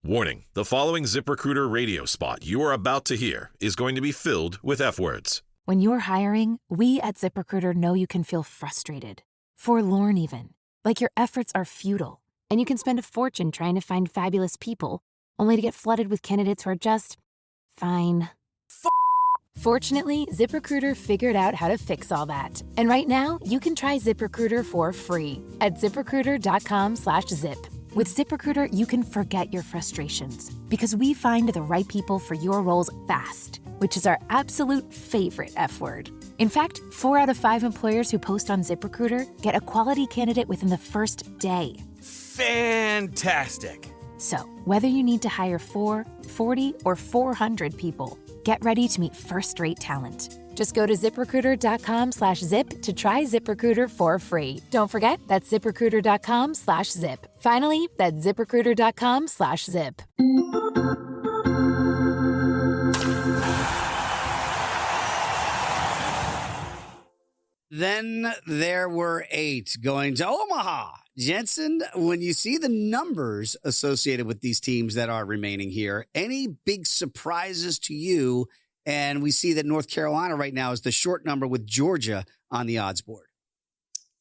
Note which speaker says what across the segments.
Speaker 1: Warning, the following ZipRecruiter radio spot you are about to hear is going to be filled with F-words.
Speaker 2: When you're hiring, we at ZipRecruiter know you can feel frustrated, forlorn even, like your efforts are futile, and you can spend a fortune trying to find fabulous people, only to get flooded with candidates who are just fine. Fortunately, ZipRecruiter figured out how to fix all that. And right now, you can try ZipRecruiter for free at ZipRecruiter.com/zip. With ZipRecruiter, you can forget your frustrations because we find the right people for your roles fast, which is our absolute favorite F word. In fact, 4 out of 5 employers who post on ZipRecruiter get a quality candidate within the first day.
Speaker 3: Fantastic.
Speaker 2: So, whether you need to hire 4, 40, or 400 people, get ready to meet first-rate talent. Just go to ZipRecruiter.com/zip to try ZipRecruiter for free. Don't forget, that's ZipRecruiter.com/zip. Finally, that's ZipRecruiter.com/zip.
Speaker 4: Then there were 8 going to Omaha. Jensen, when you see the numbers associated with these teams that are remaining here, any big surprises to you? And we see that North Carolina right now is the short number with Georgia on the odds board.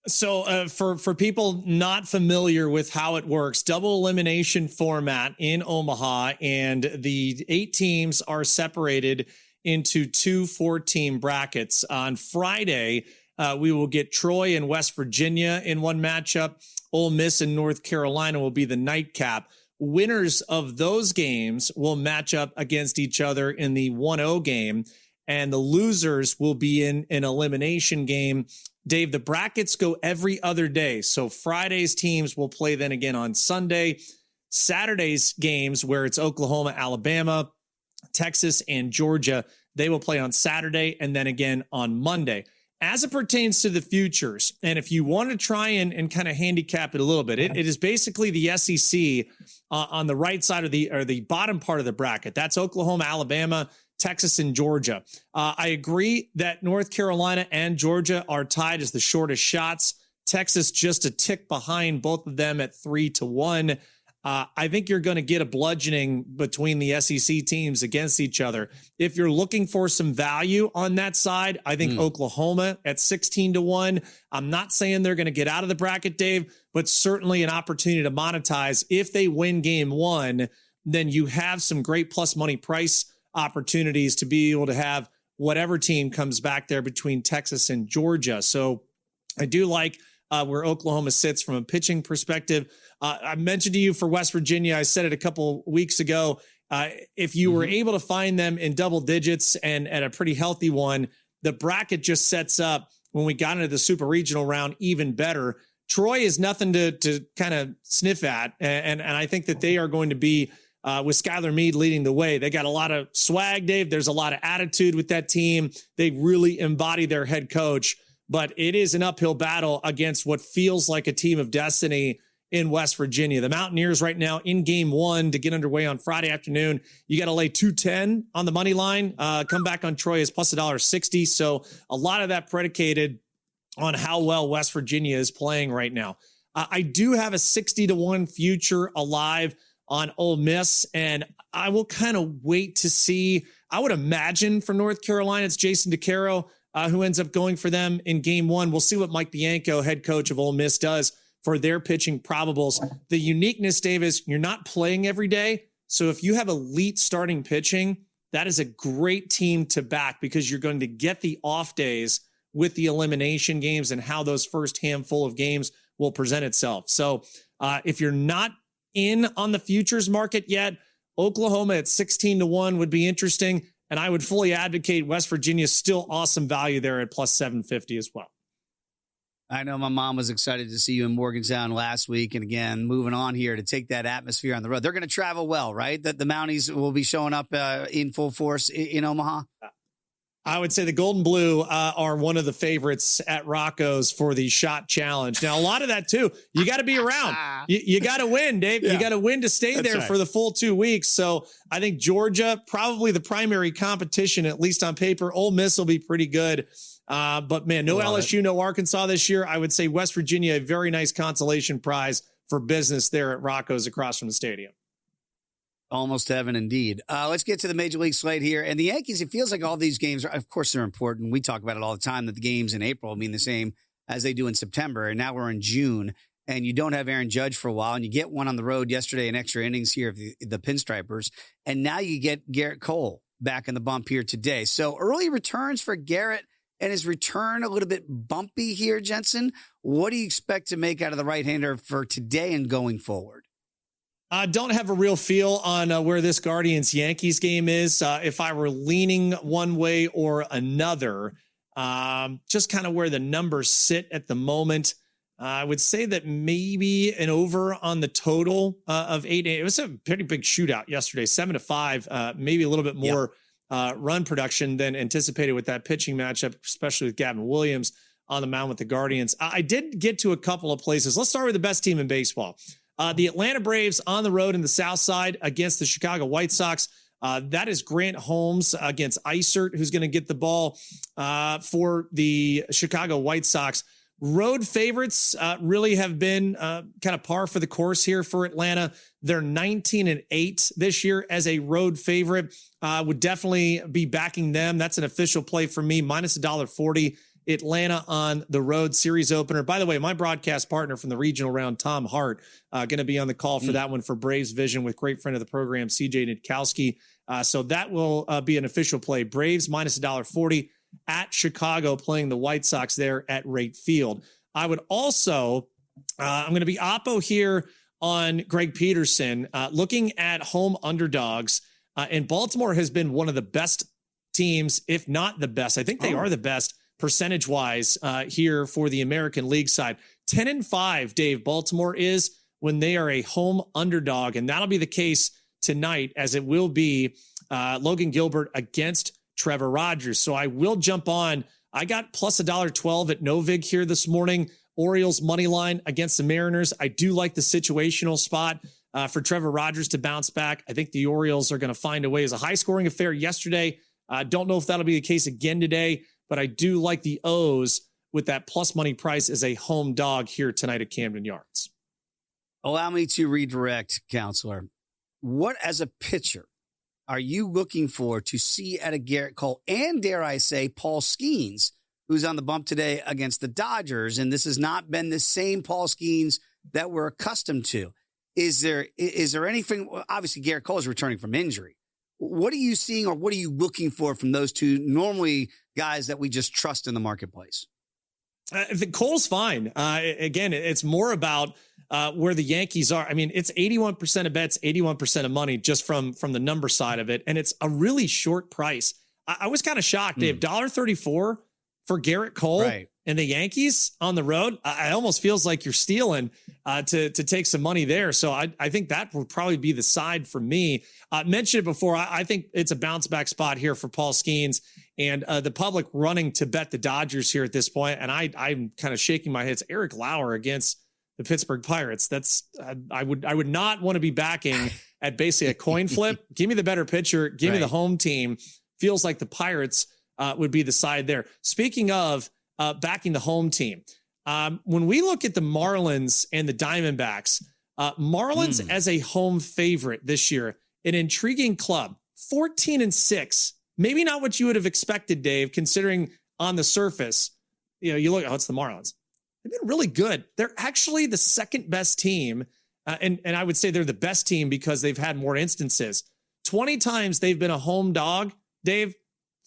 Speaker 5: So for people not familiar with how it works, double elimination format in Omaha, and the 8 teams are separated into 2 4-team brackets. On Friday, we will get Troy and West Virginia in one matchup. Ole Miss and North Carolina will be the nightcap. Winners of those games will match up against each other in the 1-0 game, and the losers will be in an elimination game. Dave, the brackets go every other day. So Friday's teams will play then again on Sunday. Saturday's games, where it's Oklahoma, Alabama, Texas, and Georgia, they will play on Saturday and then again on Monday. As it pertains to the futures, and if you want to try and kind of handicap it a little bit, it is basically the SEC on the right side of the bottom part of the bracket. That's Oklahoma, Alabama, Texas, and Georgia. I agree that North Carolina and Georgia are tied as the shortest shots. Texas just a tick behind both of them at 3-1. I think you're going to get a bludgeoning between the SEC teams against each other. If you're looking for some value on that side, I think Oklahoma at 16-1. I'm not saying they're going to get out of the bracket, Dave, but certainly an opportunity to monetize. If they win game 1, then you have some great plus money price opportunities to be able to have whatever team comes back there between Texas and Georgia. So I do like where Oklahoma sits from a pitching perspective. I mentioned to you for West Virginia, I said it a couple weeks ago, if you were able to find them in double digits and at a pretty healthy one, the bracket just sets up, when we got into the super regional round, even better. Troy is nothing to kind of sniff at. And I think that they are going to be, with Skylar Meade leading the way. They got a lot of swag, Dave. There's a lot of attitude with that team. They really embody their head coach, but it is an uphill battle against what feels like a team of destiny in West Virginia. The Mountaineers right now in game 1 to get underway on Friday afternoon. You got to lay 210 on the money line. Come back on Troy is plus $1.60. So a lot of that predicated on how well West Virginia is playing right now. I do have a 60-1 future alive on Ole Miss, and I will kind of wait to see. I would imagine for North Carolina, it's Jason DeCaro who ends up going for them in game 1. We'll see what Mike Bianco, head coach of Ole Miss, does for their pitching probables. The uniqueness, Dave, is you're not playing every day. So if you have elite starting pitching, that is a great team to back because you're going to get the off days with the elimination games and how those first handful of games will present itself. So if you're not in on the futures market yet, Oklahoma at 16-1 would be interesting. And I would fully advocate West Virginia's still awesome value there at plus 750 as well.
Speaker 4: I know my mom was excited to see you in Morgantown last week. And again, moving on here to take that atmosphere on the road. They're going to travel well, right? That the Mounties will be showing up in full force in Omaha.
Speaker 5: I would say the Golden Blue are one of the favorites at Rocco's for the shot challenge. Now, a lot of that, too, you got to be around. You got to win, Dave. Yeah. You got to win to stay there for the full 2 weeks. So I think Georgia, probably the primary competition, at least on paper. Ole Miss will be pretty good. But, man, no LSU, no Arkansas this year. I would say West Virginia, a very nice consolation prize for business there at Rocco's across from the stadium.
Speaker 4: Almost heaven indeed. Let's get to the Major League slate here. And the Yankees, it feels like all these games are, of course, they're important. We talk about it all the time that the games in April mean the same as they do in September. And now we're in June, and you don't have Aaron Judge for a while, and you get one on the road yesterday in extra innings here of the Pinstripers. And now you get Garrett Cole back in the bump here today. So early returns for Garrett and his return a little bit bumpy here, Jensen. What do you expect to make out of the right-hander for today and going forward?
Speaker 5: I don't have a real feel on where this Guardians-Yankees game is. If I were leaning one way or another, just kind of where the numbers sit at the moment, I would say that maybe an over on the total of 8. It was a pretty big shootout yesterday, 7-5, maybe a little bit more run production than anticipated with that pitching matchup, especially with Gavin Williams on the mound with the Guardians. I did get to a couple of places. Let's start with the best team in baseball. The Atlanta Braves on the road in the South Side against the Chicago White Sox. That is Grant Holmes against Isert, who's going to get the ball for the Chicago White Sox. Road favorites really have been kind of par for the course here for Atlanta. They're 19-8 this year as a road favorite. Would definitely be backing them. That's an official play for me, minus $1.40. Atlanta on the road series opener. By the way, my broadcast partner from the regional round, Tom Hart, going to be on the call for that one for Braves Vision with great friend of the program, CJ Nitkowski. So that will be an official play. Braves minus $1.40 at Chicago, playing the White Sox there at Rate Field. I would also, I'm going to be oppo here on Greg Peterson, looking at home underdogs. And Baltimore has been one of the best teams, if not the best. I think they are the best percentage-wise here for the American League side. 10-5, Dave, Baltimore is when they are a home underdog, and that'll be the case tonight, as it will be Logan Gilbert against Trevor Rogers. So I will jump on. I got plus $1.12 at Novig here this morning. Orioles money line against the Mariners. I do like the situational spot for Trevor Rogers to bounce back. I think the Orioles are going to find a way. It was a high-scoring affair yesterday. Don't know if that'll be the case again today, but I do like the O's with that plus money price as a home dog here tonight at Camden Yards.
Speaker 4: Allow me to redirect, Counselor. What, as a pitcher, are you looking for to see out of Garrett Cole and, dare I say, Paul Skeens, who's on the bump today against the Dodgers? And this has not been the same Paul Skeens that we're accustomed to. Is there anything? Obviously, Garrett Cole is returning from injury. What are you seeing, or what are you looking for from those two normally guys that we just trust in the marketplace?
Speaker 5: The Cole's fine. Again, it's more about where the Yankees are. I mean, it's 81% of bets, 81% of money just from the number side of it. And it's a really short price. I was kind of shocked, Dave. $1.34 for Garrett Cole and the Yankees on the road. I almost feels like you're stealing to take some money there. So I think that would probably be the side for me. I mentioned it before. I think it's a bounce back spot here for Paul Skeens and the public running to bet the Dodgers here at this point. And I'm kind of shaking my head. It's Eric Lauer against the Pittsburgh Pirates. That's I would not want to be backing at basically a coin flip. Give me the better pitcher. Give me the home team. Feels like the Pirates would be the side there. Speaking of backing the home team, when we look at the Marlins and the Diamondbacks, Marlins as a home favorite this year, an intriguing club, 14-6. Maybe not what you would have expected, Dave, considering on the surface, you look, it's the Marlins. They've been really good. They're actually the second best team. And I would say they're the best team because they've had more instances. 20 times they've been a home dog, Dave,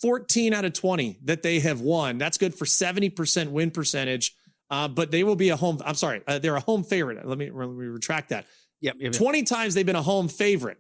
Speaker 5: 14 out of 20 that they have won. That's good for 70% win percentage. But they will be a home. I'm sorry. They're a home favorite. Let me retract that. Yep. 20 times they've been a home favorite.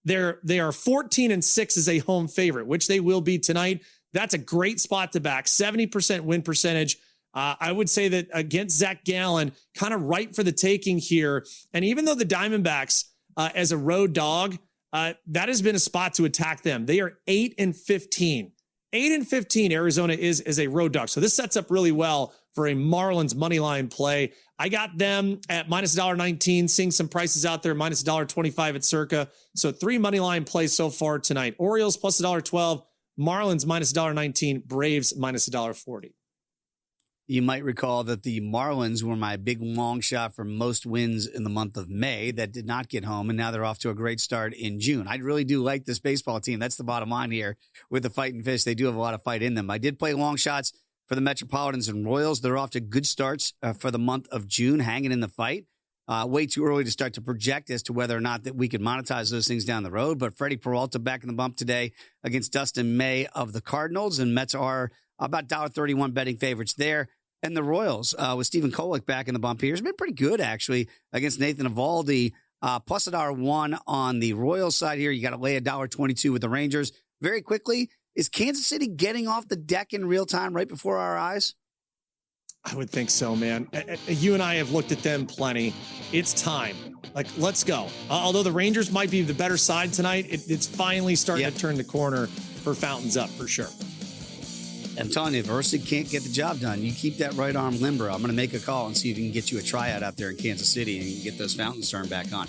Speaker 5: They are 14-6 as a home favorite, which they will be tonight. That's a great spot to back. 70% win percentage. I would say that against Zach Gallen, kind of ripe for the taking here. And even though the Diamondbacks as a road dog, that has been a spot to attack them. They are 8-15. 8-15 Arizona is as a road dog. So this sets up really well for a Marlins money line play. I got them at minus $1.19, seeing some prices out there, minus $1.25 at Circa. So 3 money line plays so far tonight. Orioles plus $1.12, Marlins minus $1.19, Braves minus $1.40.
Speaker 4: You might recall that the Marlins were my big long shot for most wins in the month of May that did not get home, and now they're off to a great start in June. I really do like this baseball team. That's the bottom line here with the Fighting Fish. They do have a lot of fight in them. I did play long shots for the Metropolitans and Royals. They're off to good starts for the month of June, hanging in the fight. Way too early to start to project as to whether or not that we could monetize those things down the road. But Freddie Peralta back in the bump today against Dustin May of the Cardinals, and Mets are about $1.31 betting favorites there. And the Royals with Stephen Kolek back in the bump here has been pretty good, actually, against Nathan Eovaldi. Plus $1 on the Royals side here. You got to lay $1.22 with the Rangers. Very quickly, is Kansas City getting off the deck in real time right before our eyes?
Speaker 5: I would think so, man. You and I have looked at them plenty. It's time. Like, let's go. Although the Rangers might be the better side tonight, it's finally starting to turn the corner for Fountains Up for sure.
Speaker 4: I'm telling you, if Ursig can't get the job done, you keep that right arm limber. I'm going to make a call and see if we can get you a tryout out there in Kansas City and get those fountains turned back on.